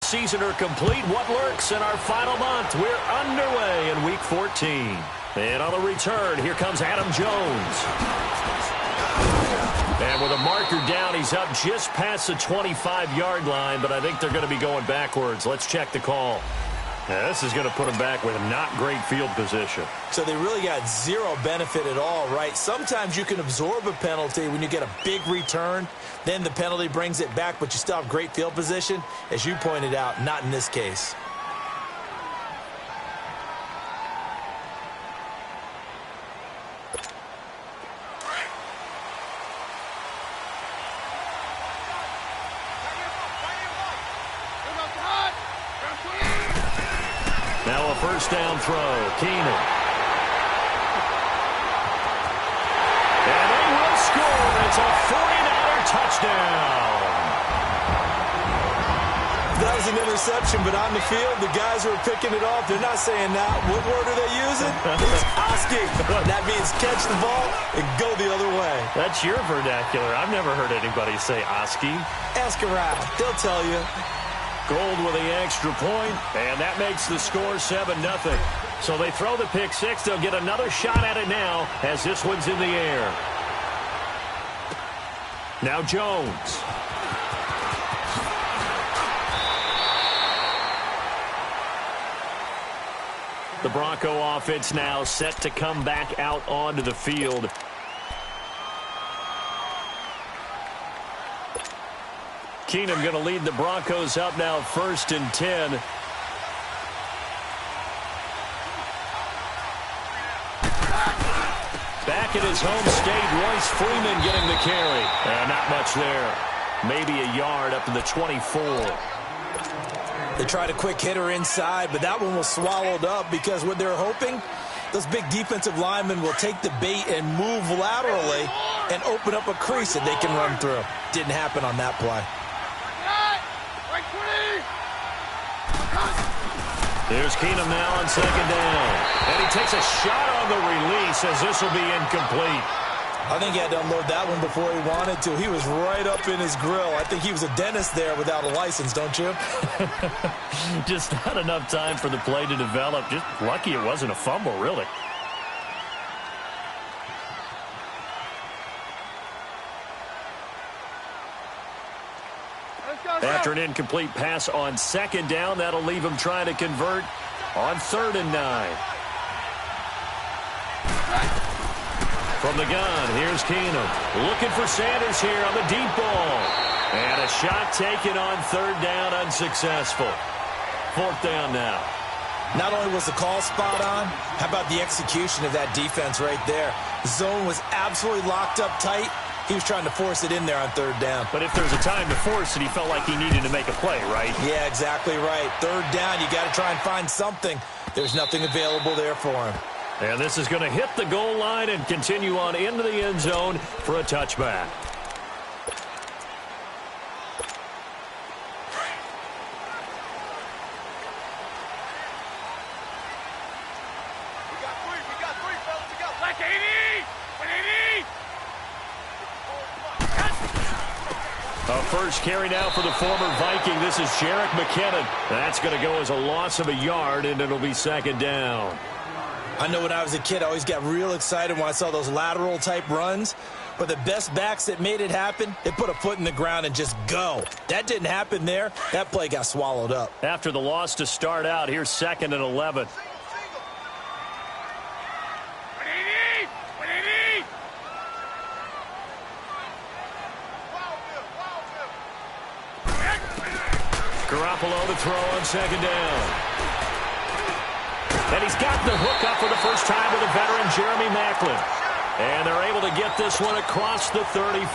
season are complete. What lurks in our final month? We're underway in Week 14. And on the return, here comes Adam Jones. And with a marker down, he's up just past the 25-yard line, but I think they're going to be going backwards. Let's check the call. Now, this is going to put them back with not great field position. So they really got zero benefit at all, right? Sometimes you can absorb a penalty when you get a big return. Then the penalty brings it back, but you still have great field position. As you pointed out, not in this case. Now a first down throw. Keenan. And they will score. It's a 49er touchdown. That was an interception, but on the field, the guys who are picking it off, they're not saying that. What word are they using? It's Oski. That means catch the ball and go the other way. That's your vernacular. I've never heard anybody say Oski. Ask around. They'll tell you. Gold with the extra point, and that makes the score 7-0. So they throw the pick six. They'll get another shot at it now as this one's in the air. Now Jones. The Bronco offense now set to come back out onto the field. Keenum going to lead the Broncos up now 1st and 10. Back at his home state, Royce Freeman getting the carry. Not much there. Maybe a yard up to the 24. They tried a quick hitter inside, but that one was swallowed up because what they're hoping, those big defensive linemen will take the bait and move laterally and open up a crease that they can run through. Didn't happen on that play. Here's Keenum now on 2nd down. And he takes a shot on the release as this will be incomplete. I think he had to unload that one before he wanted to. He was right up in his grill. I think he was a dentist there without a license, don't you? Just not enough time for the play to develop. Just lucky it wasn't a fumble, really. After an incomplete pass on 2nd down, that'll leave him trying to convert on 3rd and 9. From the gun, here's Keenum. Looking for Sanders here on the deep ball. And a shot taken on 3rd down, unsuccessful. 4th down now. Not only was the call spot on, how about the execution of that defense right there? The zone was absolutely locked up tight. He was trying to force it in there on 3rd down. But if there's a time to force it, he felt like he needed to make a play, right? Yeah, exactly right. 3rd down, you got to try and find something. There's nothing available there for him. And this is going to hit the goal line and continue on into the end zone for a touchback. A first carry now for the former Viking. This is Jerick McKinnon. That's going to go as a loss of a yard, and it'll be 2nd down. I know when I was a kid, I always got real excited when I saw those lateral-type runs. But the best backs that made it happen, they put a foot in the ground and just go. That didn't happen there. That play got swallowed up. After the loss to start out, here's 2nd and 11. Garoppolo to throw on 2nd down. And he's got the hook up for the first time with a veteran, Jeremy Maclin. And they're able to get this one across the 35.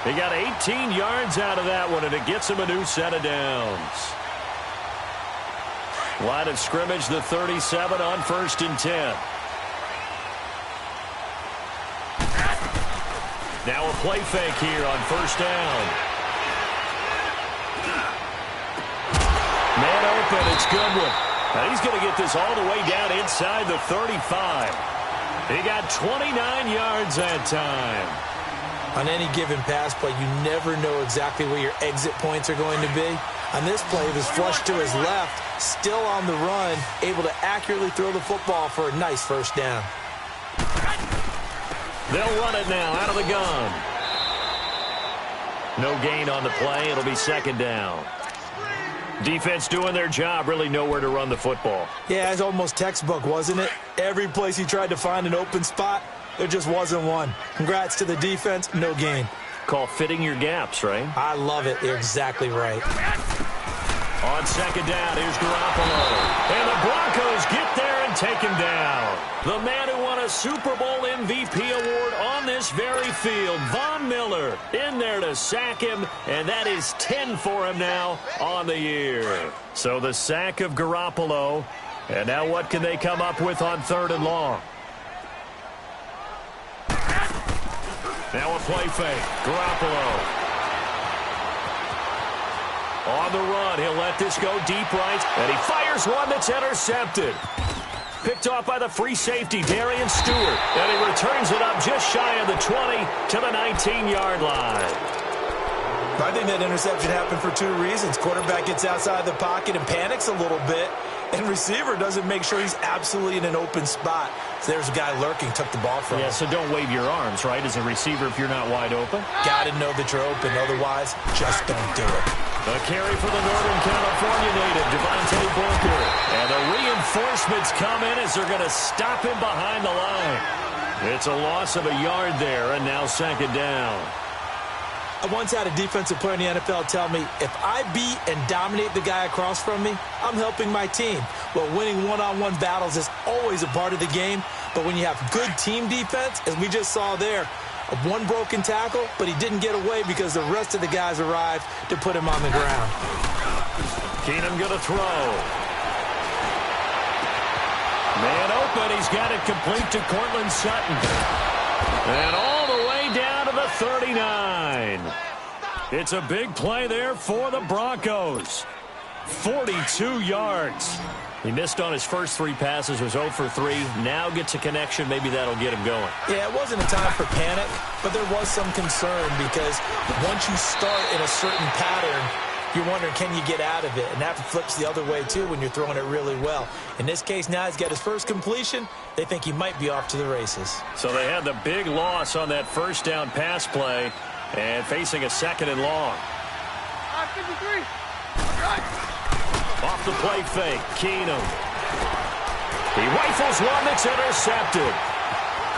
They got 18 yards out of that one, and it gets them a new set of downs. Line of scrimmage, the 37 on 1st and 10. Now a play fake here on 1st down. Man open, it's Goodwin. Now he's going to get this all the way down inside the 35. He got 29 yards that time. On any given pass play, you never know exactly where your exit points are going to be. On this play, he was flushed to his left, still on the run, able to accurately throw the football for a nice first down. They'll run it now out of the gun. No gain on the play. It'll be second down. Defense doing their job, really nowhere to run the football. Yeah, it's almost textbook, wasn't it? Every place he tried to find an open spot, there just wasn't one. Congrats to the defense, no gain. Call fitting your gaps, right? I love it. You're exactly right. On second down, here's Garoppolo. And the Broncos get there and take him down. The man who won a Super Bowl MVP award on this very field, Von Miller, in there to sack him, and that is 10 for him now on the year. So the sack of Garoppolo, and now what can they come up with on 3rd and long? Now a play fake. Garoppolo. On the run, he'll let this go deep right, and he fires one that's intercepted. Picked off by the free safety, Darian Stewart, and he returns it up just shy of the 20 to the 19-yard line. I think that interception happened for 2 reasons. Quarterback gets outside the pocket and panics a little bit, and receiver doesn't make sure he's absolutely in an open spot. So there's a guy lurking, took the ball from him. Yeah, so don't wave your arms, right, as a receiver if you're not wide open. Got to know that you're open, otherwise, just don't do it. A carry for the Northern California native, Devontae Booker. And the reinforcements come in as they're going to stop him behind the line. It's a loss of a yard there, and now second down. I once had a defensive player in the NFL tell me, if I beat and dominate the guy across from me, I'm helping my team. Well, winning one-on-one battles is always a part of the game, but when you have good team defense, as we just saw there, one broken tackle, but he didn't get away because the rest of the guys arrived to put him on the ground. Keenum going to throw. Man open, he's got it complete to Cortland Sutton. And all the way down to the 39. It's a big play there for the Broncos. 42 yards. He missed on his first 3 passes, was 0 for 3. Now gets a connection. Maybe that'll get him going. Yeah, it wasn't a time for panic, but there was some concern because once you start in a certain pattern, you're wondering, can you get out of it? And that flips the other way, too, when you're throwing it really well. In this case, now he's got his first completion. They think he might be off to the races. So they had the big loss on that first down pass play and facing a 2nd and long. 53. Off the play fake, Keenum. He rifles one that's intercepted.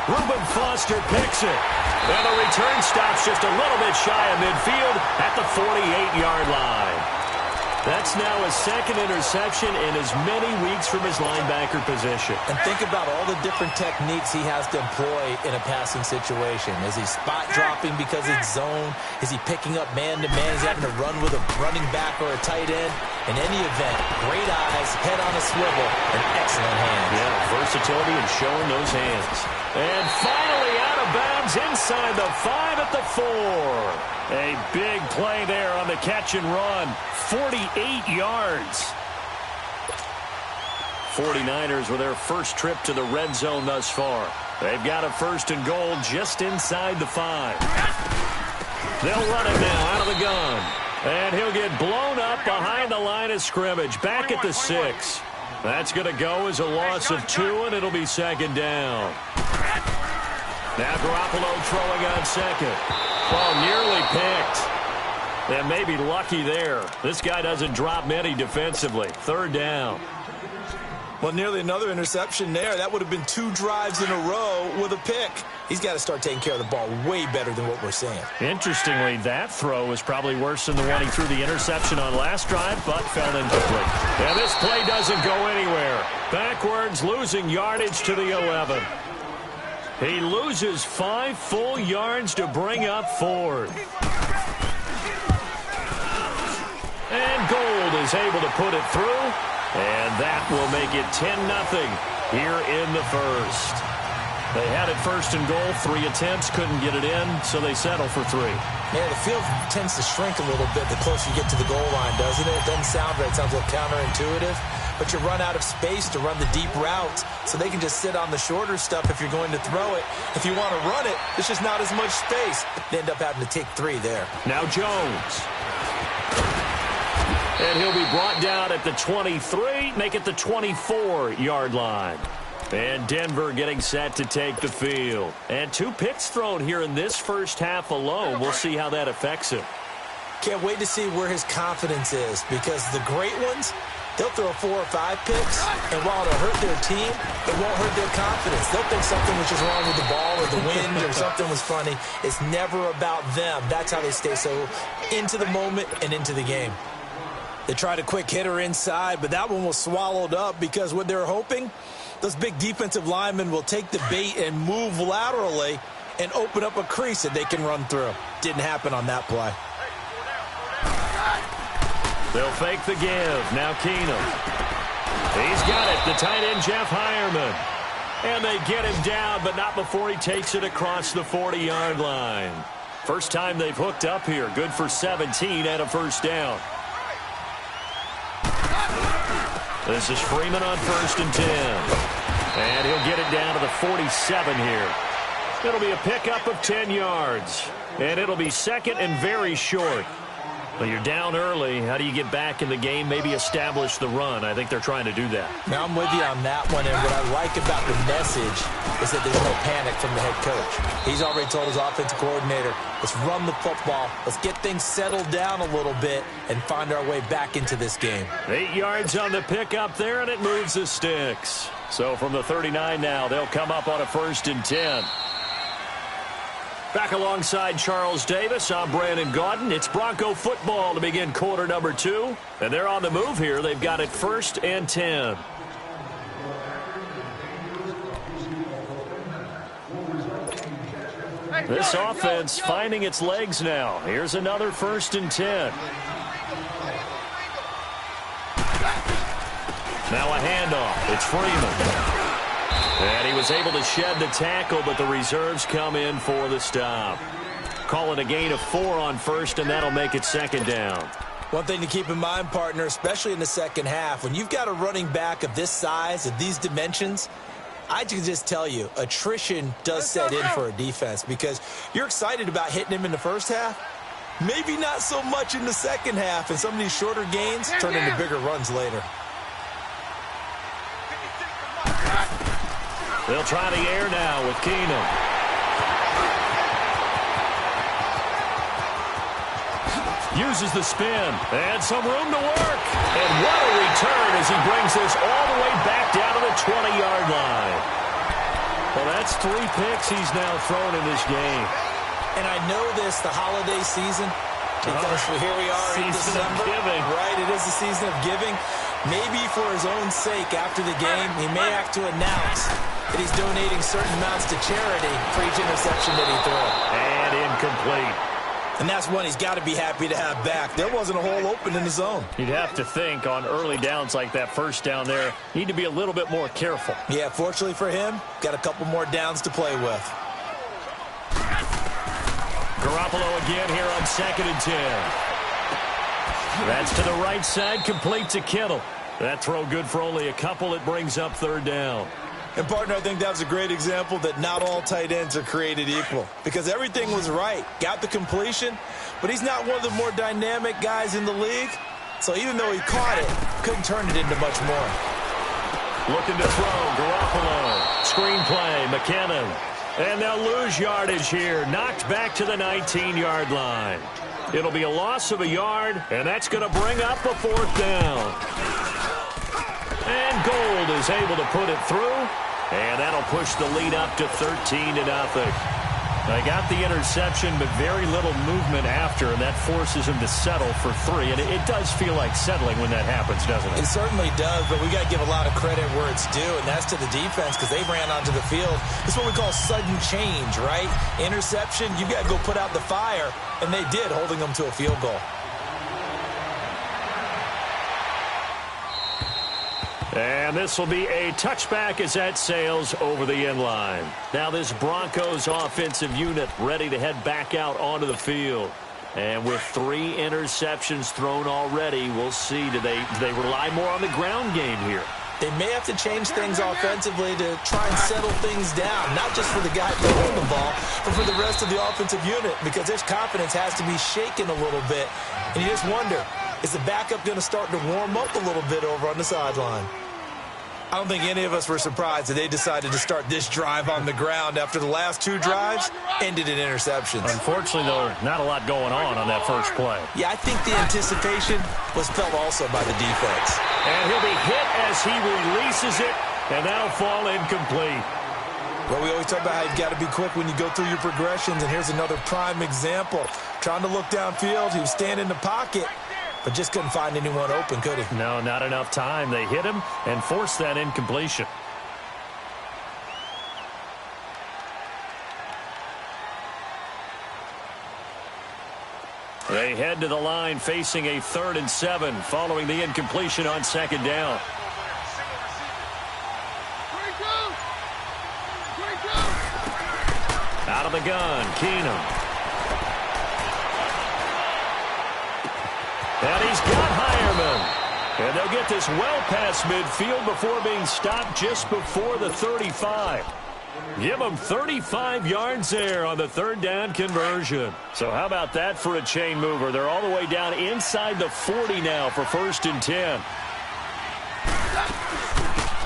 Reuben Foster picks it. And the return stops just a little bit shy of midfield at the 48-yard line. That's now his 2nd interception in as many weeks from his linebacker position. And think about all the different techniques he has to employ in a passing situation. Is he spot dropping because it's zone? Is he picking up man-to-man? Is he having to run with a running back or a tight end? In any event, great eyes, head on a swivel, and excellent hands. Yeah, versatility and showing those hands. And finally out of bounds inside the 5 at the 4. A big play there on the catch and run. 48 yards. 49ers with their first trip to the red zone thus far. They've got a 1st and goal just inside the 5. They'll run it now out of the gun. And he'll get blown up behind the line of scrimmage. Back at the 6. That's going to go as a loss of 2, and it'll be 2nd down. Now Garoppolo throwing on 2nd. Well, nearly picked. And maybe lucky there. This guy doesn't drop many defensively. 3rd down. Well, nearly another interception there. That would have been 2 drives in a row with a pick. He's got to start taking care of the ball way better than what we're seeing. Interestingly, that throw was probably worse than the one he threw the interception on last drive, but fell incomplete. And this play doesn't go anywhere. Backwards, losing yardage to the 11. He loses 5 full yards to bring up 4th. And Gold is able to put it through, and that will make it 10-0 here in the 1st. They had it 1st and goal, 3 attempts, couldn't get it in, so they settle for 3. Yeah, the field tends to shrink a little bit the closer you get to the goal line, doesn't it? It doesn't sound right. It sounds a little counterintuitive. But you run out of space to run the deep routes, so they can just sit on the shorter stuff if you're going to throw it. If you want to run it, there's just not as much space. They end up having to take 3 there. Now Jones. And he'll be brought down at the 23, make it the 24-yard line. And Denver getting set to take the field. And 2 picks thrown here in this first half alone. We'll see how that affects him. Can't wait to see where his confidence is, because the great ones, they'll throw 4 or 5 picks, and while it'll hurt their team, it won't hurt their confidence. They'll think something was just wrong with the ball or the wind or something was funny. It's never about them. That's how they stay so into the moment and into the game. They tried a quick hitter inside, but that one was swallowed up because what they're hoping, those big defensive linemen will take the bait and move laterally and open up a crease that they can run through. Didn't happen on that play. They'll fake the give. Now Keenum. He's got it. The tight end, Jeff Heuerman. And they get him down, but not before he takes it across the 40-yard line. First time they've hooked up here. Good for 17 and a first down. This is Freeman on 1st and 10. And he'll get it down to the 47 here. It'll be a pickup of 10 yards. And it'll be second and very short. Well, you're down early. How do you get back in the game? Maybe establish the run. I think they're trying to do that. Now, I'm with you on that one, and what I like about the message is that there's no panic from the head coach. He's already told his offensive coordinator, let's run the football, let's get things settled down a little bit and find our way back into this game. 8 yards on the pickup there, and it moves the sticks. So from the 39 now, they'll come up on a 1st and 10. Back alongside Charles Davis, I'm Brandon Gaudin. It's Bronco football to begin quarter number 2. And they're on the move here. They've got it 1st and 10. This offense finding its legs now. Here's another 1st and 10. Now a handoff. It's Freeman. And he was able to shed the tackle, but the reserves come in for the stop. Call it a gain of 4 on 1st, and that'll make it 2nd down. One thing to keep in mind, partner, especially in the second half, when you've got a running back of this size, of these dimensions, I can just tell you, attrition does set in for a defense, because you're excited about hitting him in the first half. Maybe not so much in the second half, and some of these shorter gains turn into bigger runs later. They'll try the air now with Keenum. Uses the spin. And some room to work. And what a return as he brings this all the way back down to the 20-yard line. Well, that's 3 picks he's now thrown in this game. And I know this, the holiday season, because here we are in December. Right, it is the season of giving. Maybe for his own sake, after the game, he may have to announce that he's donating certain amounts to charity for each interception that he throws. And incomplete. And that's one he's got to be happy to have back. There wasn't a hole open in the zone. You'd have to think on early downs like that first down there, need to be a little bit more careful. Yeah, fortunately for him, got a couple more downs to play with. Garoppolo again here on 2nd and 10. That's to the right side, complete to Kittle. That throw good for only a couple. It brings up 3rd down. And, partner, I think that was a great example that not all tight ends are created equal, because everything was right. Got the completion, but he's not one of the more dynamic guys in the league. So even though he caught it, couldn't turn it into much more. Looking to throw, Garoppolo. Screen play, McKinnon. And they'll lose yardage here. Knocked back to the 19-yard line. It'll be a loss of a yard, and that's going to bring up a 4th down. And Gold is able to put it through, and that'll push the lead up to 13-0. They got the interception, but very little movement after, and that forces him to settle for 3. And it does feel like settling when that happens, doesn't it? It certainly does, but we got to give a lot of credit where it's due, and that's to the defense, because they ran onto the field. It's what we call sudden change, right? Interception, you got to go put out the fire, and they did, holding them to a field goal. And this will be a touchback as that sails over the end line. Now this Broncos offensive unit ready to head back out onto the field. And with 3 interceptions thrown already, we'll see. Do they rely more on the ground game here? They may have to change things offensively to try and settle things down, not just for the guy throwing the ball, but for the rest of the offensive unit, because their confidence has to be shaken a little bit. And you just wonder, Is the backup going to start to warm up a little bit over on the sideline? I don't think any of us were surprised that they decided to start this drive on the ground after the last two drives ended in interceptions. Unfortunately, though, not a lot going on that first play. Yeah, I think the anticipation was felt also by the defense. And he'll be hit as he releases it, and that'll fall incomplete. Well, we always talk about how you've got to be quick when you go through your progressions, and here's another prime example. Trying to look downfield, he was standing in the pocket, but just couldn't find anyone open, could he? No, not enough time. They hit him and forced that incompletion. They head to the line facing a 3rd and 7 following the incompletion on 2nd down. Out of the gun, Keenum. And he's got Hireman. And they'll get this well past midfield before being stopped just before the 35. Give them 35 yards there on the 3rd down conversion. So how about that for a chain mover? They're all the way down inside the 40 now for 1st and 10.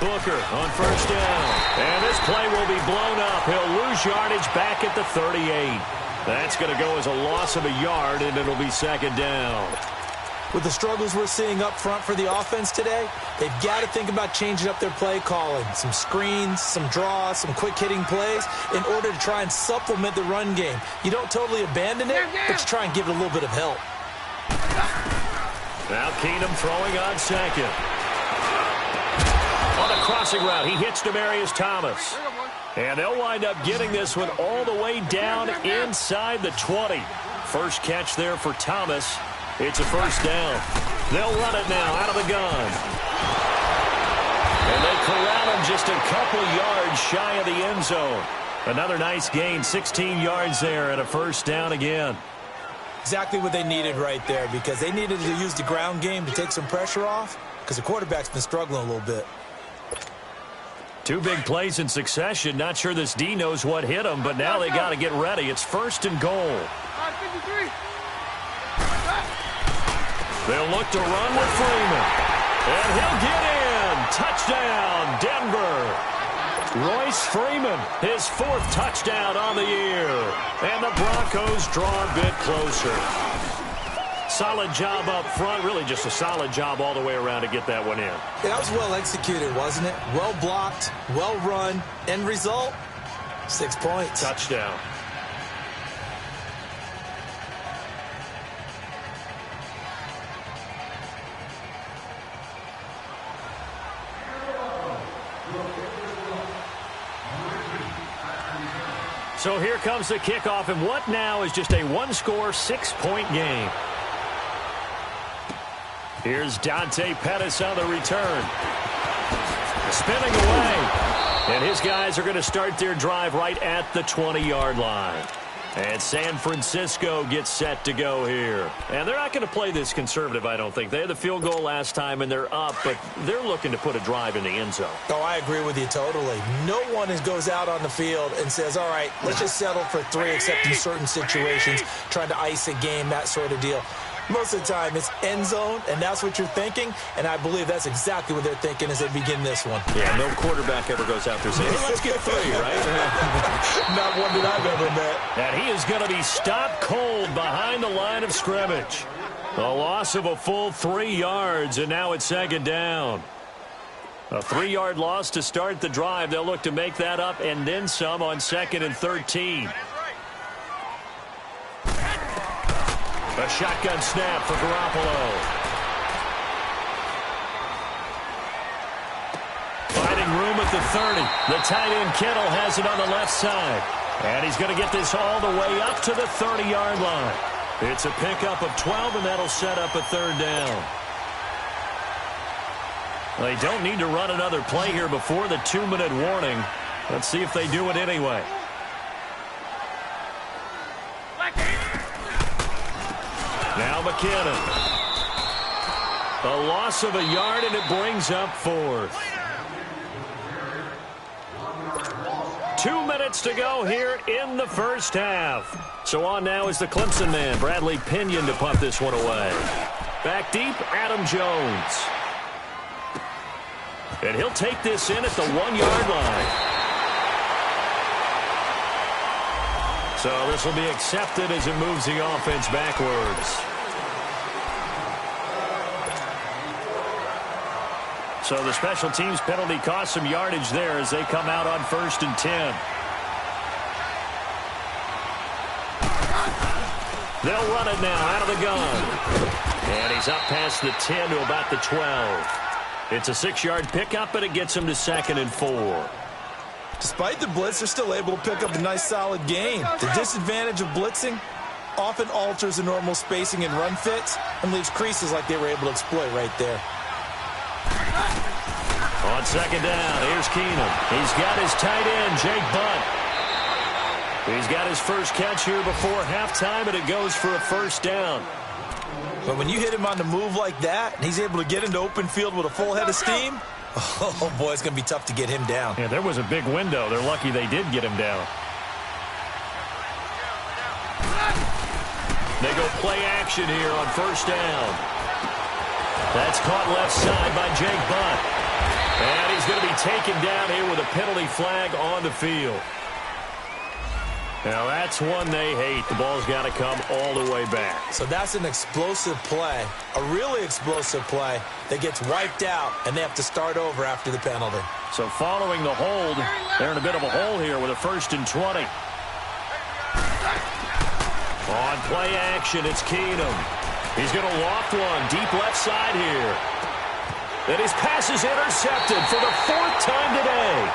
Booker on 1st down. And this play will be blown up. He'll lose yardage back at the 38. That's going to go as a loss of a yard, and it'll be 2nd down. With the struggles we're seeing up front for the offense today, they've got to think about changing up their play calling. Some screens, some draws, some quick-hitting plays in order to try and supplement the run game. You don't totally abandon it, but you try and give it a little bit of help. Now Keenum throwing on 2nd. On the crossing route, he hits Demaryius Thomas. And they'll wind up getting this one all the way down inside the 20. First catch there for Thomas. It's a 1st down. They'll run it now out of the gun. And they corral him just a couple yards shy of the end zone. Another nice gain, 16 yards there and a 1st down again. Exactly what they needed right there, because they needed to use the ground game to take some pressure off, because the quarterback's been struggling a little bit. 2 big plays in succession. Not sure this D knows what hit him, but now they got to get ready. It's 1st and goal. They'll look to run with Freeman. And he'll get in. Touchdown, Denver. Royce Freeman, his 4th touchdown on the year. And the Broncos draw a bit closer. Solid job up front. Really just a solid job all the way around to get that one in. Yeah, that was well executed, wasn't it? Well blocked, well run. End result, 6 points. Touchdown. So here comes the kickoff, and what now is just a 1-score, 6-point game. Here's Dante Pettis on the return. Spinning away. And his guys are going to start their drive right at the 20-yard line. And San Francisco gets set to go here. And they're not going to play this conservative, I don't think. They had the field goal last time, and they're up, but they're looking to put a drive in the end zone. Oh, I agree with you totally. No one goes out on the field and says, all right, let's just settle for 3, except in certain situations, trying to ice a game, that sort of deal. Most of the time, it's end zone, and that's what you're thinking, and I believe that's exactly what they're thinking as they begin this one. Yeah, no quarterback ever goes out there saying, hey, let's get 3, right? Not one that I've ever met. And he is going to be stopped cold behind the line of scrimmage. A loss of a full 3 yards, and now it's 2nd down. A 3-yard loss to start the drive. They'll look to make that up and then some on 2nd and 13. A shotgun snap for Garoppolo. Finding room at the 30. The tight end Kittle has it on the left side. And he's going to get this all the way up to the 30-yard line. It's a pickup of 12, and that'll set up a 3rd down. They don't need to run another play here before the 2-minute warning. Let's see if they do it anyway. Now McKinnon. A loss of a yard, and it brings up 4th. 2 minutes to go here in the first half. So on now is the Clemson man, Bradley Pinion, to punt this one away. Back deep, Adam Jones. And he'll take this in at the 1-yard line. So this will be accepted as it moves the offense backwards. So the special teams penalty cost some yardage there as they come out on 1st and 10. They'll run it now out of the gun. And he's up past the 10 to about the 12. It's a 6-yard pickup, and it gets him to 2nd and 4. Despite the blitz, they're still able to pick up a nice, solid gain. The disadvantage of blitzing often alters the normal spacing and run fits and leaves creases like they were able to exploit right there. On 2nd down, here's Keenum. He's got his tight end, Jake Butt. He's got his first catch here before halftime, and it goes for a 1st down. But when you hit him on the move like that, and he's able to get into open field with a full head of steam, oh, boy, it's going to be tough to get him down. Yeah, there was a big window. They're lucky they did get him down. They go play action here on 1st down. That's caught left side by Jake Butt. And he's going to be taken down here with a penalty flag on the field. Now, that's one they hate. The ball's got to come all the way back. So that's an explosive play, a really explosive play that gets wiped out, and they have to start over after the penalty. So following the hold, they're in a bit of a hole here with a 1st and 20. On play action, it's Keenum. He's going to loft one deep left side here. And his pass is intercepted for the 4th time today.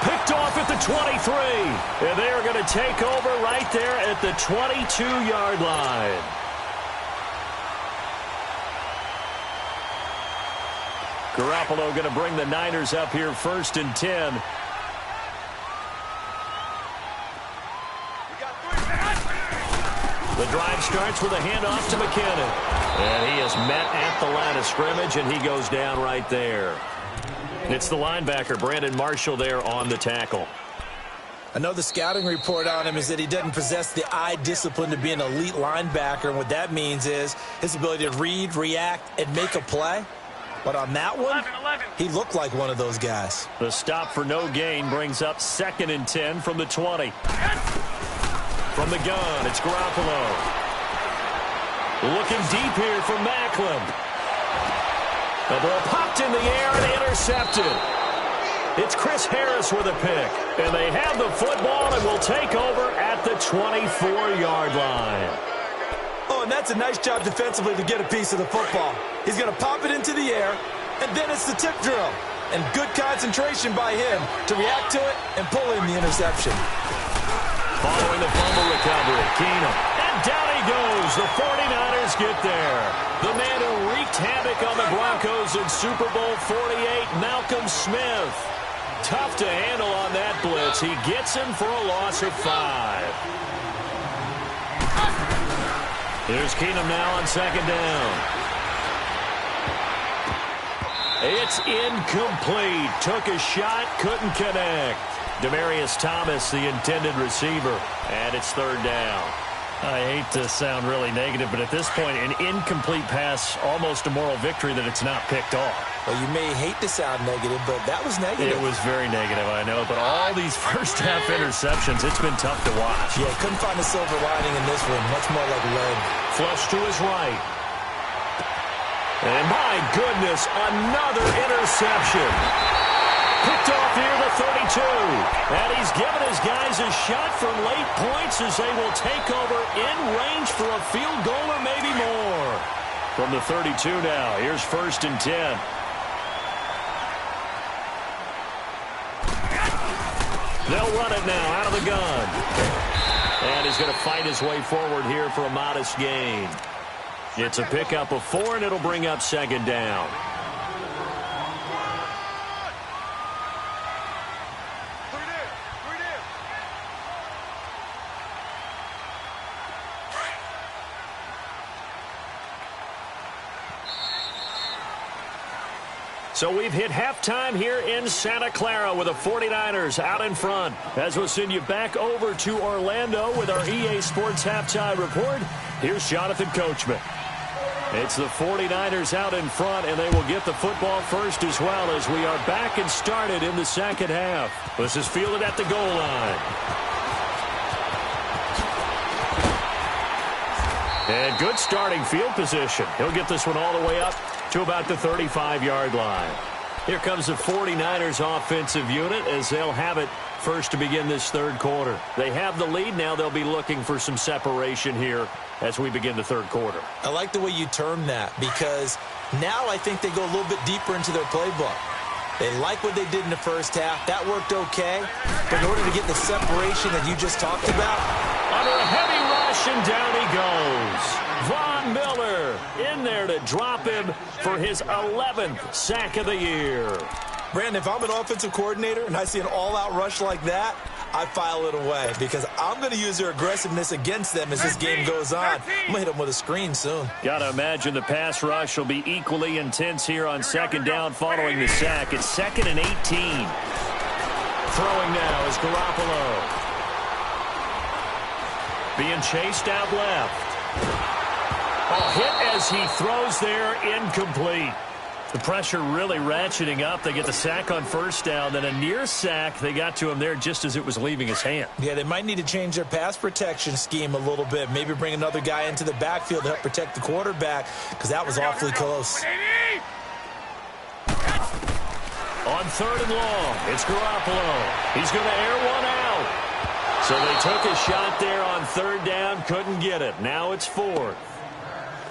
Picked off at the 23. And they are going to take over right there at the 22-yard line. Garoppolo going to bring the Niners up here 1st and 10. The drive starts with a handoff to McKinnon. And he is met at the line of scrimmage, and he goes down right there. It's the linebacker, Brandon Marshall, there on the tackle. I know the scouting report on him is that he doesn't possess the eye discipline to be an elite linebacker. And what that means is his ability to read, react, and make a play. But on that one, he looked like one of those guys. The stop for no gain brings up 2nd and 10 from the 20. From the gun, it's Garoppolo. Looking deep here for Macklin. The ball popped in the air and intercepted. It's Chris Harris with a pick. And they have the football and will take over at the 24-yard line. Oh, and that's a nice job defensively to get a piece of the football. He's going to pop it into the air, and then it's the tip drill. And good concentration by him to react to it and pull in the interception. Following the fumble recovery, Keenum. And down he goes. The 49ers get there. The man who wreaked havoc on the Broncos in Super Bowl 48, Malcolm Smith. Tough to handle on that blitz. He gets him for a loss of 5. Here's Keenum now on 2nd down. It's incomplete. Took a shot, couldn't connect. Demaryius Thomas, the intended receiver, and it's 3rd down. I hate to sound really negative, but at this point, an incomplete pass, almost a moral victory that it's not picked off. Well, you may hate to sound negative, but that was negative. It was very negative, I know, but all these first-half interceptions, it's been tough to watch. Yeah, couldn't find a silver lining in this one. Much more like lead. Flush to his right. And my goodness, another interception. Picked off here the 32. And he's given his guys a shot from late points as they will take over in range for a field goal or maybe more. From the 32 now, here's 1st and 10. They'll run it now out of the gun. And he's going to fight his way forward here for a modest gain. It's a pickup of 4, and it'll bring up 2nd down. So we've hit halftime here in Santa Clara with the 49ers out in front. As we'll send you back over to Orlando with our EA Sports Halftime Report, here's Jonathan Coachman. It's the 49ers out in front, and they will get the football first as well as we are back and started in the second half. This is fielded at the goal line. And good starting field position. He'll get this one all the way up to about the 35-yard line. Here comes the 49ers offensive unit as they'll have it first to begin this third quarter. They have the lead. Now they'll be looking for some separation here as we begin the third quarter. I like the way you term that because now I think they go a little bit deeper into their playbook. They like what they did in the first half. That worked okay. But in order to get the separation that you just talked about, under a heavy rush, and down he goes. Von Miller in there to drop him for his 11th sack of the year. Brandon, if I'm an offensive coordinator and I see an all-out rush like that, I file it away because I'm going to use their aggressiveness against them as this game goes on. I'm going to hit them with a screen soon. Got to imagine the pass rush will be equally intense here on second down following the sack. It's 2nd and 18. Throwing now is Garoppolo. Being chased out left. A hit as he throws there, incomplete. The pressure really ratcheting up. They get the sack on first down, then a near sack. They got to him there just as it was leaving his hand. Yeah, they might need to change their pass protection scheme a little bit. Maybe bring another guy into the backfield to help protect the quarterback because that was awfully close. On 3rd and long, it's Garoppolo. He's going to air one out. So they took a shot there on 3rd down, couldn't get it. Now it's 4th.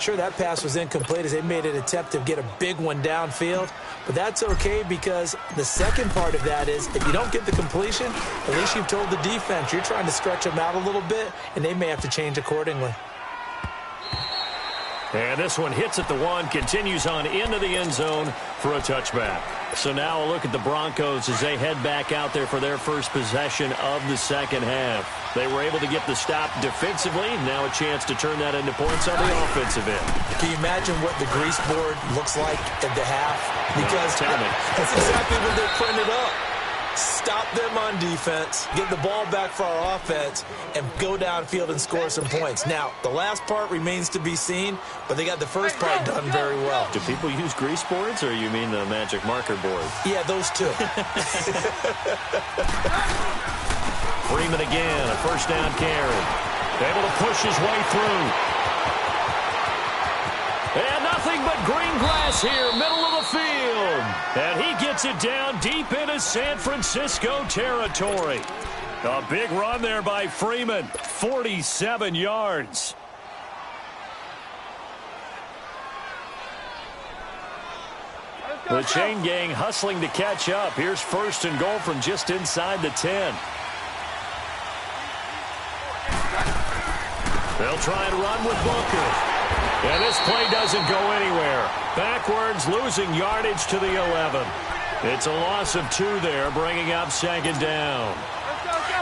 Sure, that pass was incomplete as they made an attempt to get a big one downfield, but that's okay because the second part of that is if you don't get the completion, at least you've told the defense you're trying to stretch them out a little bit, and they may have to change accordingly. And this one hits at the 1, continues on into the end zone for a touchback. So now a look at the Broncos as they head back out there for their first possession of the second half. They were able to get the stop defensively. Now a chance to turn that into points on the offensive end. Can you imagine what the grease board looks like at the half? Because tell me. That's exactly what they printed up. Stop them on defense, get the ball back for our offense, and go downfield and score some points. Now, the last part remains to be seen, but they got the first part done very well. Do people use grease boards, or you mean the magic marker board? Yeah, those two. Freeman again, a first down carry. Able to push his way through. And nothing but green grass here, middle of the field. And he gets it down deep into San Francisco territory. A big run there by Freeman, 47 yards. The chain gang hustling to catch up. Here's 1st and goal from just inside the 10. They'll try and run with Booker. And this play doesn't go anywhere. Backwards, losing yardage to the 11. It's a loss of 2 there, bringing up 2nd down.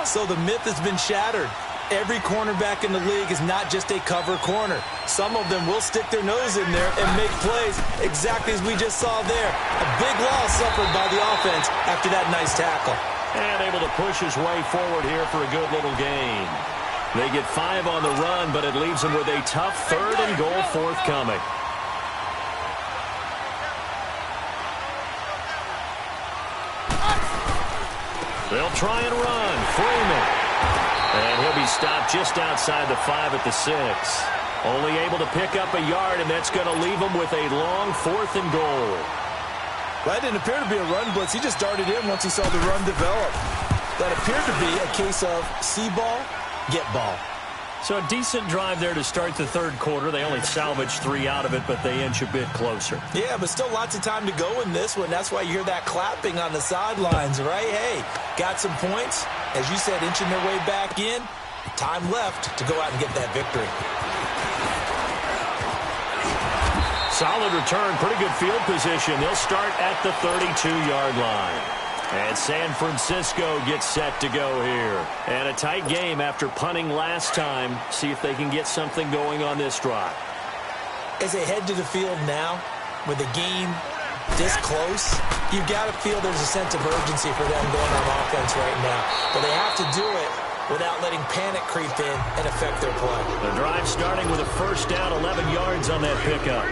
So the myth has been shattered. Every cornerback in the league is not just a cover corner. Some of them will stick their nose in there and make plays exactly as we just saw there. A big loss suffered by the offense after that nice tackle. And able to push his way forward here for a good little gain. They get 5 on the run, but it leaves them with a tough 3rd and goal forthcoming. They'll try and run. Freeman. And he'll be stopped just outside the 5 at the 6. Only able to pick up a yard, and that's going to leave him with a long 4th and goal. That didn't appear to be a run blitz. He just darted in once he saw the run develop. That appeared to be a case of see ball, get ball. So a decent drive there to start the 3rd quarter. They only salvaged 3 out of it, but they inch a bit closer. Yeah, but still lots of time to go in this one. That's why you hear that clapping on the sidelines, right? Hey, got some points. As you said, inching their way back in. Time left to go out and get that victory. Solid return, pretty good field position. They'll start at the 32-yard line. And San Francisco gets set to go here. And a tight game after punting last time. See if they can get something going on this drive. As they head to the field now, with the game this close, you've got to feel there's a sense of urgency for them going on offense right now. But they have to do it without letting panic creep in and affect their play. The drive starting with a first down, 11 yards on that pickup.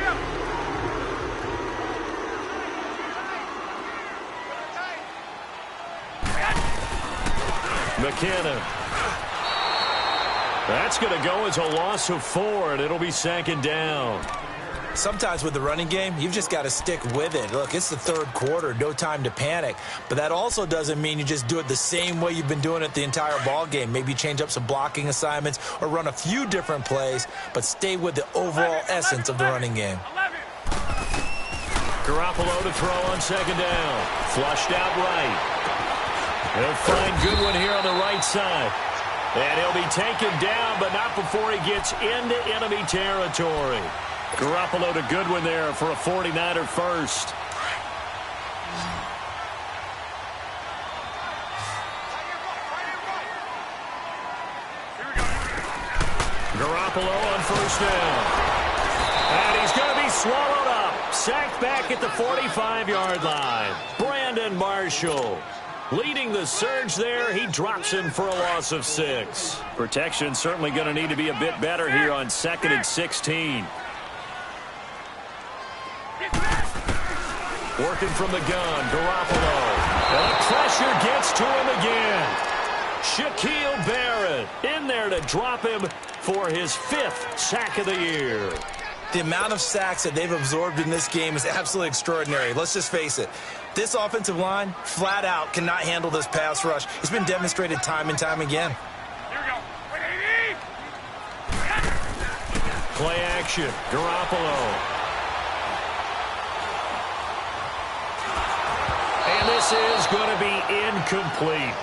McKinnon. That's going to go as a loss of 4, and it'll be 2nd down. Sometimes with the running game, you've just got to stick with it. Look, it's the third quarter, no time to panic. But that also doesn't mean you just do it the same way you've been doing it the entire ball game. Maybe change up some blocking assignments or run a few different plays, but stay with the overall essence of the running game. Garoppolo to throw on 2nd down. Flushed out right. He'll find Goodwin here on the right side. And he'll be taken down, but not before he gets into enemy territory. Garoppolo to Goodwin there for a 49er first. Garoppolo on first down. And he's going to be swallowed up. Sacked back at the 45-yard line. Brandon Marshall leading the surge there. He drops him for a loss of 6. Protection certainly going to need to be a bit better here on 2nd and 16. Working from the gun, Garoppolo. And the pressure gets to him again. Shaquille Barrett in there to drop him for his 5th sack of the year. The amount of sacks that they've absorbed in this game is absolutely extraordinary. Let's just face it. This offensive line, flat out, cannot handle this pass rush. It's been demonstrated time and time again. Here we go. Play action, Garoppolo. And this is going to be incomplete.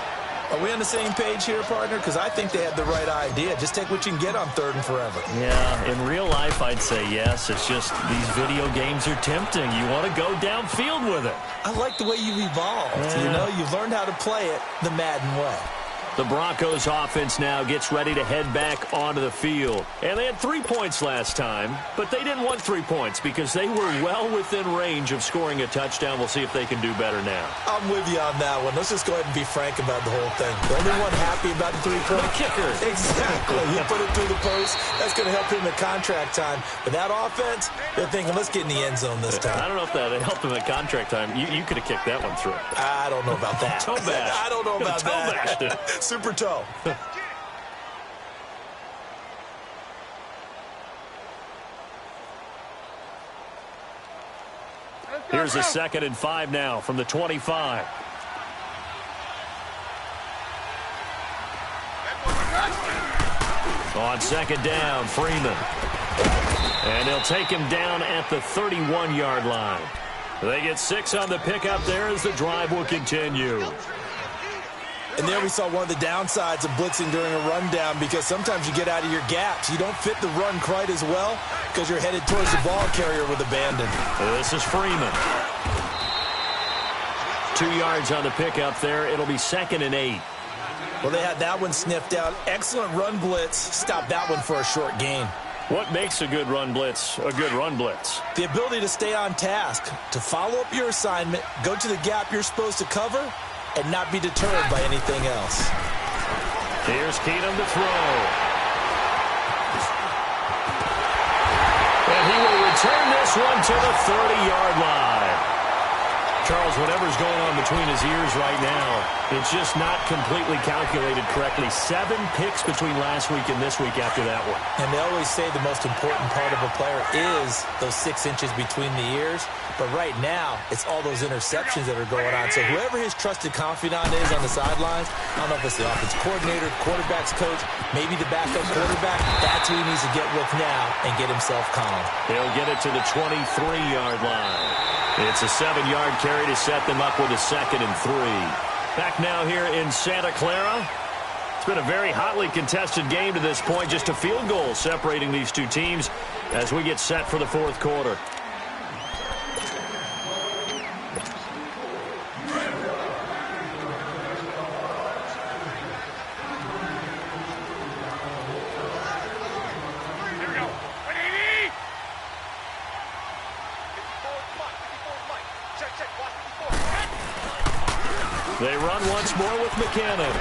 Are we on the same page here, partner? Because I think they had the right idea. Just take what you can get on 3rd and forever. Yeah, in real life, I'd say yes. It's just these video games are tempting. You want to go downfield with it. I like the way you've evolved. Yeah. You know, you've learned how to play it the Madden way. The Broncos offense now gets ready to head back onto the field. And they had 3 points last time, but they didn't want 3 points because they were well within range of scoring a touchdown. We'll see if they can do better now. I'm with you on that one. Let's just go ahead and be frank about the whole thing. The only one happy about the 3-point kicker. Exactly. You put it through the post. That's going to help him at contract time. But that offense, they're thinking, let's get in the end zone this time. I don't know if that helped him at contract time. You could have kicked that one through. I don't know about that. Toe bash. I don't know about Toe that. bashed it. Super toe. Here's a 2nd and 5 now from the 25. On 2nd down, Freeman. And they'll take him down at the 31-yard line. They get 6 on the pickup there as the drive will continue. And there we saw one of the downsides of blitzing during a rundown, because sometimes you get out of your gaps. You don't fit the run quite as well because you're headed towards the ball carrier with abandon. This is Freeman. 2 yards on the pickup there. It'll be 2nd and 8. Well, they had that one sniffed out. Excellent run blitz. Stopped that one for a short gain. What makes a good run blitz a good run blitz? The ability to stay on task, to follow up your assignment, go to the gap you're supposed to cover, and not be deterred by anything else. Here's Keenum to throw. And he will return this one to the 30-yard line. Charles, whatever's going on between his ears right now, it's just not completely calculated correctly. 7 picks between last week and this week after that one. And they always say the most important part of a player is those 6 inches between the ears. But right now, it's all those interceptions that are going on. So whoever his trusted confidant is on the sidelines, I don't know if it's the offense coordinator, quarterback's coach, maybe the backup quarterback, that's who he needs to get with now and get himself calm. He'll get it to the 23-yard line. It's a 7-yard carry to set them up with a 2nd and 3. Back now here in Santa Clara. It's been a very hotly contested game to this point. Just a field goal separating these two teams as we get set for the 4th quarter. They run once more with McKinnon.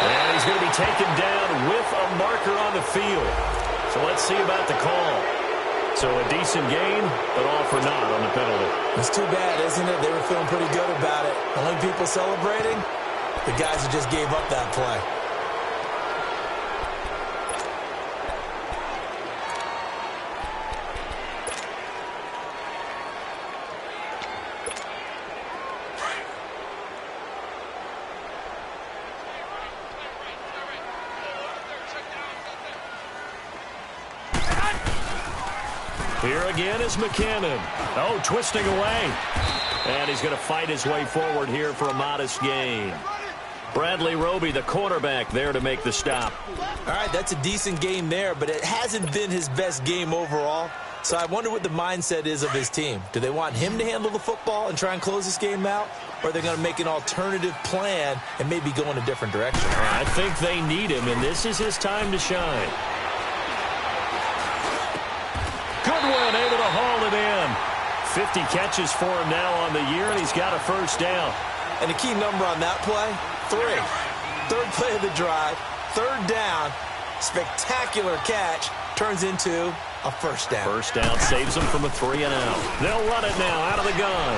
And he's going to be taken down with a marker on the field. So let's see about the call. So a decent gain, but all for naught on the penalty. It's too bad, isn't it? They were feeling pretty good about it. The only people celebrating, the guys who just gave up that play. Here again is McKinnon. Oh, twisting away. And he's going to fight his way forward here for a modest gain. Bradley Roby, the quarterback, there to make the stop. All right, that's a decent game there, but it hasn't been his best game overall. So I wonder what the mindset is of his team. Do they want him to handle the football and try and close this game out? Or are they going to make an alternative plan and maybe go in a different direction? I think they need him, and this is his time to shine. Goodwin able to haul it in. 50 catches for him now on the year, and he's got a first down. And the key number on that play, 3. Third play of the drive, third down, spectacular catch, turns into a first down. First down saves them from a 3 and out. They'll run it now out of the gun.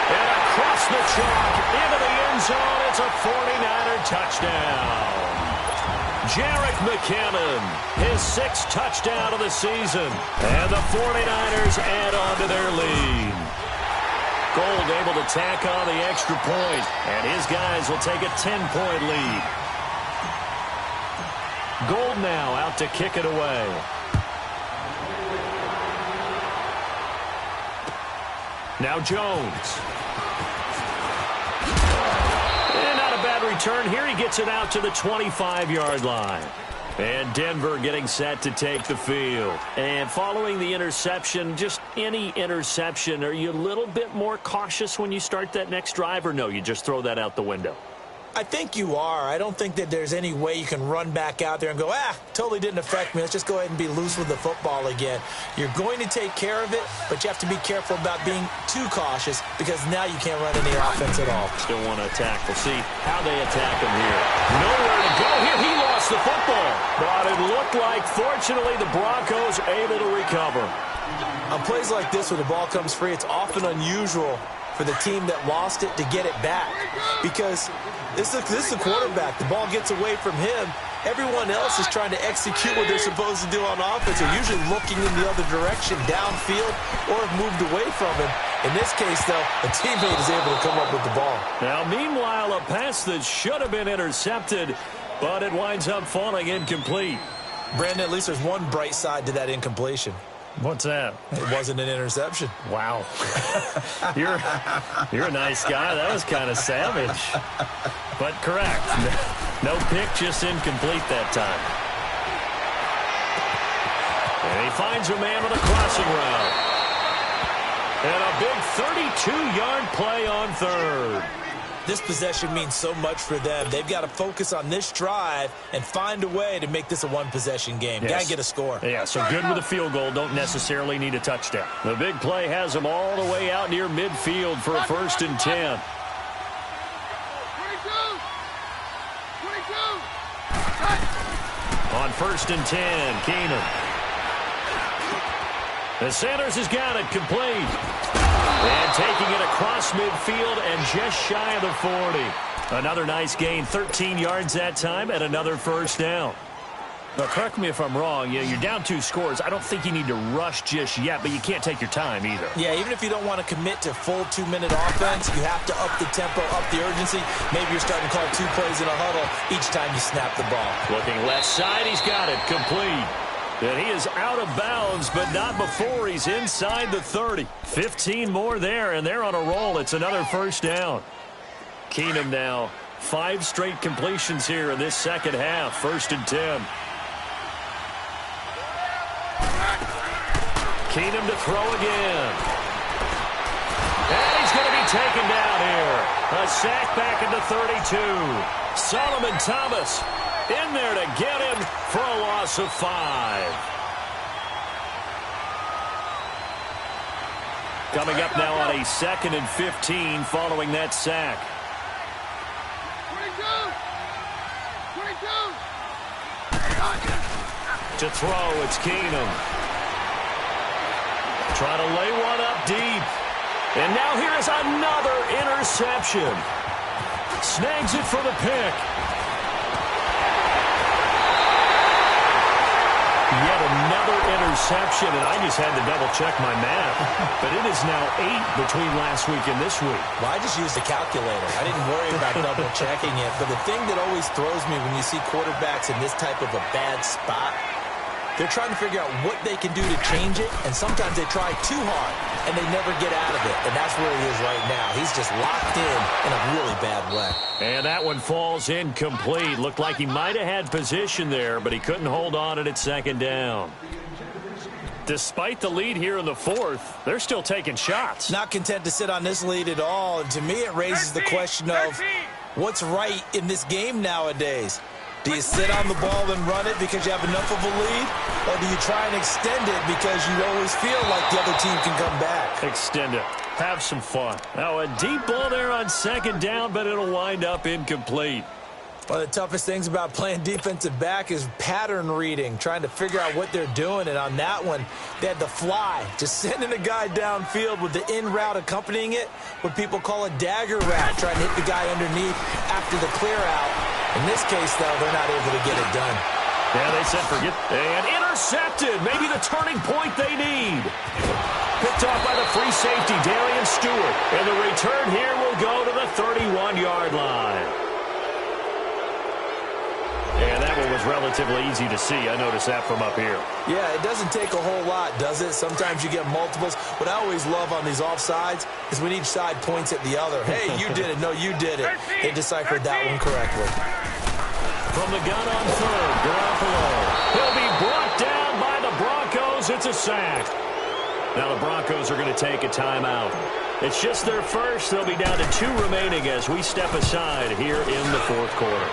And across the chalk into the end zone. It's a 49er touchdown. Jerick McKinnon, his 6th touchdown of the season. And the 49ers add on to their lead. Gold able to tack on the extra point, and his guys will take a 10-point lead. Gold now out to kick it away. Now Jones. And not a bad return here. He gets it out to the 25-yard line. And Denver getting set to take the field. And following the interception, just any interception, are you a little bit more cautious when you start that next drive, or no, you just throw that out the window? I think you are. I don't think that there's any way you can run back out there and go, totally didn't affect me. Let's just go ahead and be loose with the football again. You're going to take care of it, but you have to be careful about being too cautious because now you can't run any offense at all. Still want to attack. We'll see how they attack him here. Nowhere to go here. He lost the football. But it looked like, fortunately, the Broncos able to recover. On plays like this where the ball comes free, it's often unusual for the team that lost it to get it back because this is the quarterback. The ball gets away from him. Everyone else is trying to execute what they're supposed to do on offense. They're usually looking in the other direction, downfield, or have moved away from him. In this case, though, a teammate is able to come up with the ball. Now, meanwhile, a pass that should have been intercepted, but it winds up falling incomplete. Brandon, at least there's one bright side to that incompletion. What's that? It wasn't an interception. Wow. You're a nice guy. That was kind of savage. But correct. No pick, just incomplete that time. And he finds a man with a crossing route. And a big 32-yard play on third. This possession means so much for them. They've got to focus on this drive and find a way to make this a one-possession game. Yes. Got to get a score. Yeah, so good with a field goal. Don't necessarily need a touchdown. The big play has them all the way out near midfield for a 1st and 10. 22. On 1st and 10, Keenum. The Sanders has got it complete. And taking it across midfield and just shy of the 40. Another nice gain, 13 yards that time, and another first down. Now, correct me if I'm wrong. You're down 2 scores. I don't think you need to rush just yet, but you can't take your time either. Yeah, even if you don't want to commit to full 2-minute offense, you have to up the tempo, up the urgency. Maybe you're starting to call 2 plays in a huddle each time you snap the ball. Looking left side, he's got it complete. And he is out of bounds, but not before he's inside the 30. 15 more there, and they're on a roll. It's another first down. Keenum now, 5 straight completions here in this second half. 1st and 10. Keenum to throw again. And he's going to be taken down here. A sack back into 32. Solomon Thomas in there to get him for a loss of 5. Coming up now on a 2nd and 15 following that sack. To throw, it's Keenum. Trying to lay one up deep. And now here's another interception. Snags it for the pick. Yet another interception, and I just had to double-check my math. But it is now 8 between last week and this week. Well, I just used a calculator. I didn't worry about double-checking it. But the thing that always throws me when you see quarterbacks in this type of a bad spot, they're trying to figure out what they can do to change it, and sometimes they try too hard, and they never get out of it. And that's where he is right now. He's just locked in a really bad way. And that one falls incomplete. Looked like he might have had position there, but he couldn't hold on at second down. Despite the lead here in the fourth, they're still taking shots. Not content to sit on this lead at all. And to me, it raises the question of what's right in this game nowadays. Do you sit on the ball and run it because you have enough of a lead? Or do you try and extend it because you always feel like the other team can come back? Extend it. Have some fun. Now a deep ball there on second down, but it'll wind up incomplete. One of the toughest things about playing defensive back is pattern reading, trying to figure out what they're doing. And on that one, they had the fly, just sending a guy downfield with the in route accompanying it, what people call a dagger route, trying to hit the guy underneath after the clear out. In this case, though, they're not able to get it done. Yeah, they said forget. And intercepted. Maybe the turning point they need. Picked off by the free safety, Darian Stewart. And the return here will go to the 31-yard line. And that one was relatively easy to see. I noticed that from up here. Yeah, it doesn't take a whole lot, does it? Sometimes you get multiples. What I always love on these offsides is when each side points at the other. Hey, you did it. No, you did it. They deciphered that one correctly. From the gun on third, Garoppolo. He'll be brought down by the Broncos. It's a sack. Now the Broncos are going to take a timeout. It's just their first. They'll be down to 2 remaining as we step aside here in the fourth quarter.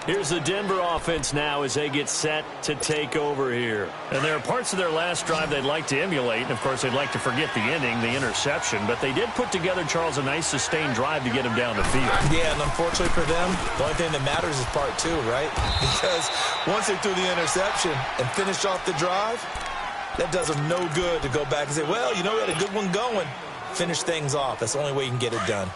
Here's the Denver offense now as they get set to take over here. And there are parts of their last drive they'd like to emulate. And, of course, they'd like to forget the ending, the interception. But they did put together, Charles, a nice sustained drive to get him down the field. Yeah, and unfortunately for them, the only thing that matters is part 2, right? Because once they threw the interception and finished off the drive, that does them no good to go back and say, well, you know, we had a good one going. Finish things off. That's the only way you can get it done.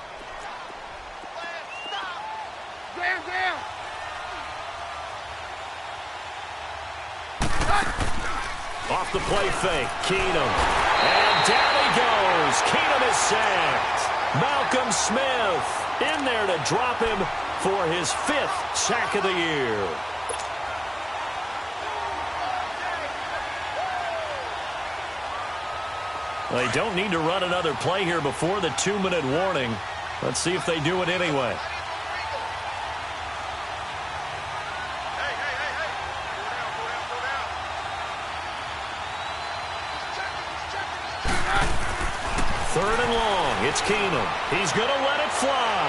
Off the play fake, Keenum. And down he goes. Keenum is sacked. Malcolm Smith in there to drop him for his 5th sack of the year. They don't need to run another play here before the 2-minute warning. Let's see if they do it anyway. Third and long. It's Keenum. He's going to let it fly.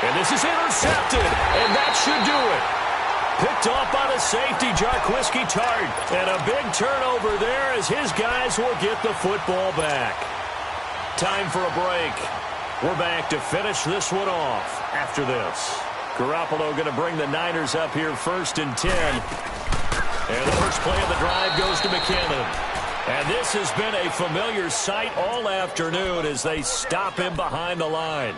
And this is intercepted. And that should do it. Picked off by the safety, Jarquiski Tart. And a big turnover there as his guys will get the football back. Time for a break. We're back to finish this one off after this. Garoppolo going to bring the Niners up here 1st and 10. And the first play of the drive goes to McKinnon. And this has been a familiar sight all afternoon as they stop him behind the line.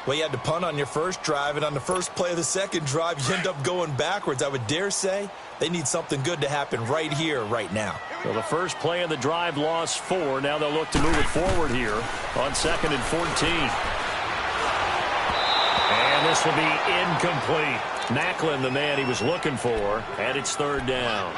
Well, you had to punt on your first drive, and on the first play of the second drive, you end up going backwards. I would dare say they need something good to happen right here, right now. So the first play of the drive lost 4. Now they'll look to move it forward here on 2nd and 14. And this will be incomplete. Maclin, the man he was looking for, and it's 3rd down.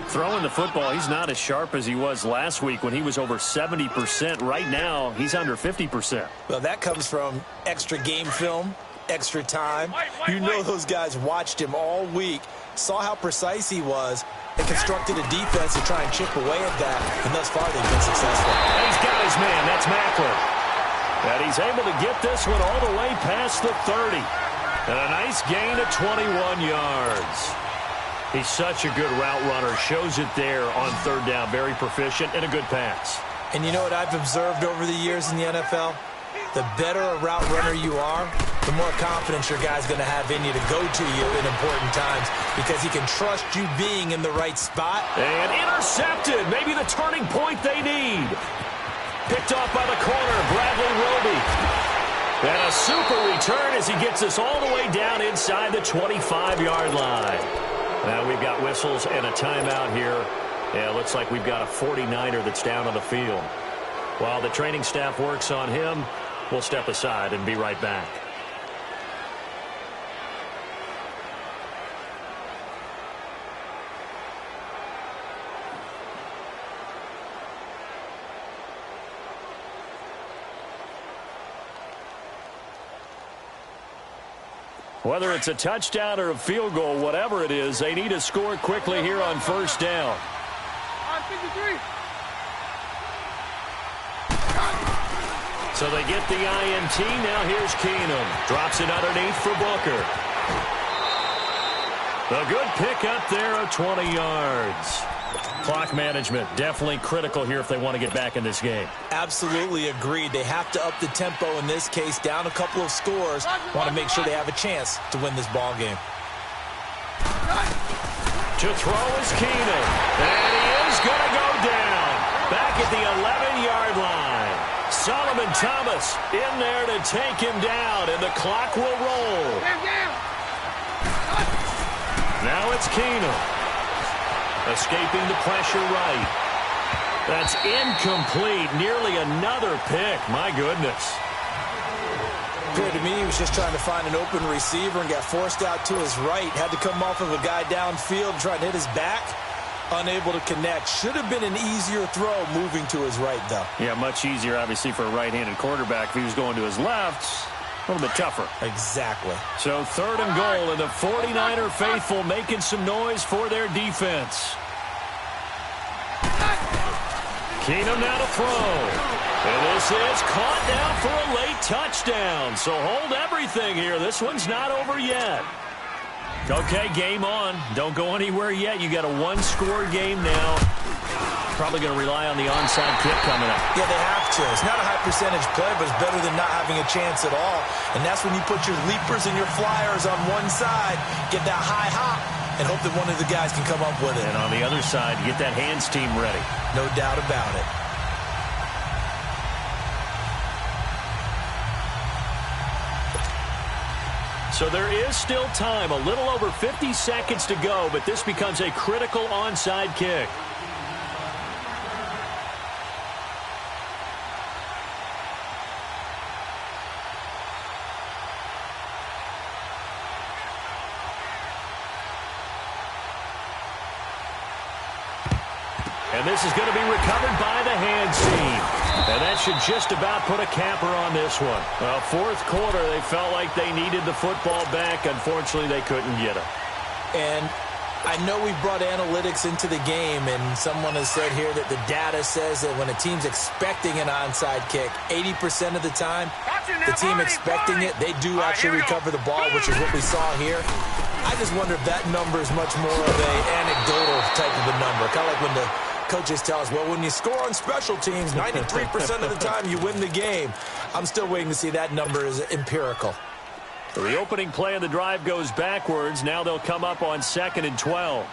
Throwing the football, he's not as sharp as he was last week when he was over 70%. Right now, he's under 50%. Well, that comes from extra game film, extra time. You know those guys watched him all week, saw how precise he was, and constructed a defense to try and chip away at that, and thus far they've been successful. He's got his man. That's Maclin. And he's able to get this one all the way past the 30. And a nice gain of 21 yards. He's such a good route runner. Shows it there on 3rd down. Very proficient and a good pass. And you know what I've observed over the years in the NFL? The better a route runner you are, the more confidence your guy's going to have in you to go to you in important times because he can trust you being in the right spot. And intercepted. Maybe the turning point they need. Picked off by the corner, Bradley Roby. And a super return as he gets us all the way down inside the 25-yard line. Now we've got whistles and a timeout here. Yeah, it looks like we've got a 49er that's down on the field. While the training staff works on him, we'll step aside and be right back. Whether it's a touchdown or a field goal, whatever it is, they need to score quickly here on first down. So they get the INT. Now here's Keenum. Drops it underneath for Booker. A good pick up there of 20 yards. Clock management definitely critical here if they want to get back in this game. Absolutely agreed. They have to up the tempo in this case, down a couple of scores. Want to make sure they have a chance to win this ball game. To throw is Keenum. And he is going to go down. Back at the 11-yard line. Solomon Thomas in there to take him down, and the clock will roll. Now it's Keenum. Escaping the pressure right. That's incomplete. Nearly another pick. My goodness. Appeared to me he was just trying to find an open receiver and got forced out to his right. Had to come off of a guy downfield trying to hit his back. Unable to connect. Should have been an easier throw moving to his right, though. Yeah, much easier, obviously, for a right-handed quarterback. If he was going to his left, a little bit tougher. Exactly. So 3rd and goal, and the 49er faithful making some noise for their defense. Keenum now to throw. And this is caught down for a late touchdown. So hold everything here. This one's not over yet. Okay, game on. Don't go anywhere yet. You got a one-score game now. Probably going to rely on the onside kick coming up. Yeah, they have to. It's not a high percentage play, but it's better than not having a chance at all. And that's when you put your leapers and your flyers on one side, get that high hop, and hope that one of the guys can come up with it. And on the other side, get that hands team ready. No doubt about it. So there is still time, a little over 50 seconds to go, but this becomes a critical onside kick. And this is going to be recovered by the hands team. And that should just about put a capper on this one. Well, 4th quarter, they felt like they needed the football back. Unfortunately, they couldn't get it. And I know we brought analytics into the game, and someone has said here that the data says that when a team's expecting an onside kick, 80% of the time, the team expecting it, they do actually recover the ball, which is what we saw here. I just wonder if that number is much more of an anecdotal type of a number, kind of like when the coaches tell us, well, when you score on special teams, 93% of the time you win the game. I'm still waiting to see that number is empirical. So the opening play of the drive goes backwards. Now they'll come up on 2nd and 12.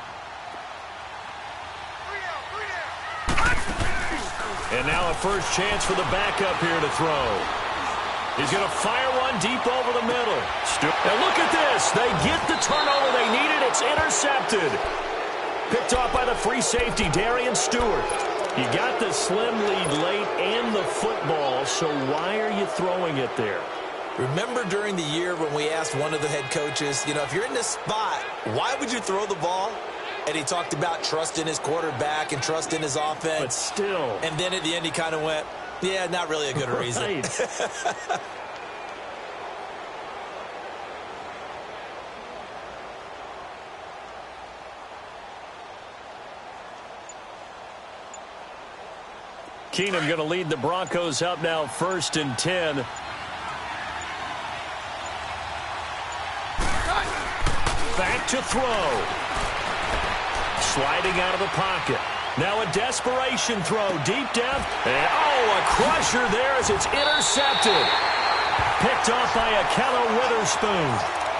And now a first chance for the backup here to throw. He's going to fire one deep over the middle. And look at this. They get the turnover they needed. It's intercepted. Picked off by the free safety, Darian Stewart. You got the slim lead late and the football, so why are you throwing it there? Remember during the year when we asked one of the head coaches, you know, if you're in this spot, why would you throw the ball? And he talked about trust in his quarterback and trust in his offense. But still. And then at the end he kind of went, yeah, not really a good reason. Right. Keenum going to lead the Broncos up now 1st and 10. Back to throw. Sliding out of the pocket. Now a desperation throw deep down. And, oh, a crusher there as it's intercepted. Picked off by Ahkello Witherspoon.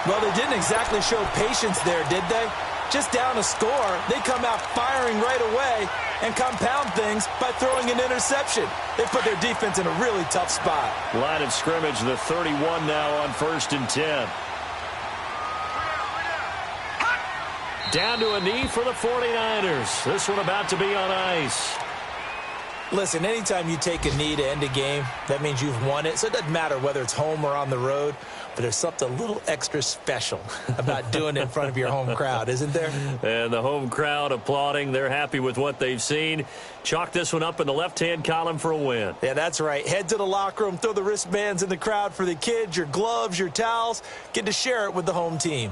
Well, they didn't exactly show patience there, did they? Just down a score, they come out firing right away and compound things by throwing an interception. They put their defense in a really tough spot. Line of scrimmage, the 31 now on 1st and 10. Down to a knee for the 49ers. This one about to be on ice. Listen, anytime you take a knee to end a game, that means you've won it. So it doesn't matter whether it's home or on the road, but there's something a little extra special about doing it in front of your home crowd, isn't there? And the home crowd applauding. They're happy with what they've seen. Chalk this one up in the left-hand column for a win. Yeah, that's right. Head to the locker room, throw the wristbands in the crowd for the kids, your gloves, your towels. Get to share it with the home team.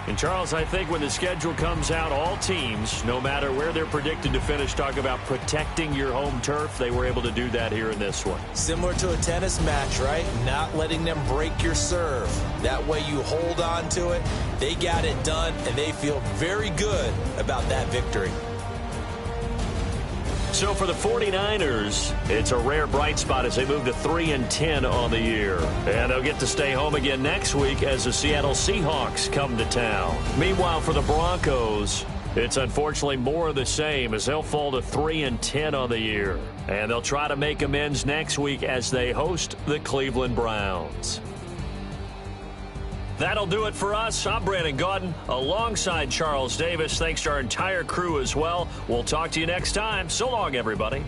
And, Charles, I think when the schedule comes out, all teams, no matter where they're predicted to finish, talk about protecting your home turf. They were able to do that here in this one. Similar to a tennis match, right? Not letting them break your serve. That way you hold on to it. They got it done, and they feel very good about that victory. So for the 49ers, it's a rare bright spot as they move to 3-10 on the year. And they'll get to stay home again next week as the Seattle Seahawks come to town. Meanwhile, for the Broncos, it's unfortunately more of the same as they'll fall to 3-10 on the year. And they'll try to make amends next week as they host the Cleveland Browns. That'll do it for us. I'm Brandon Gaudin alongside Charles Davis. Thanks to our entire crew as well. We'll talk to you next time. So long, everybody.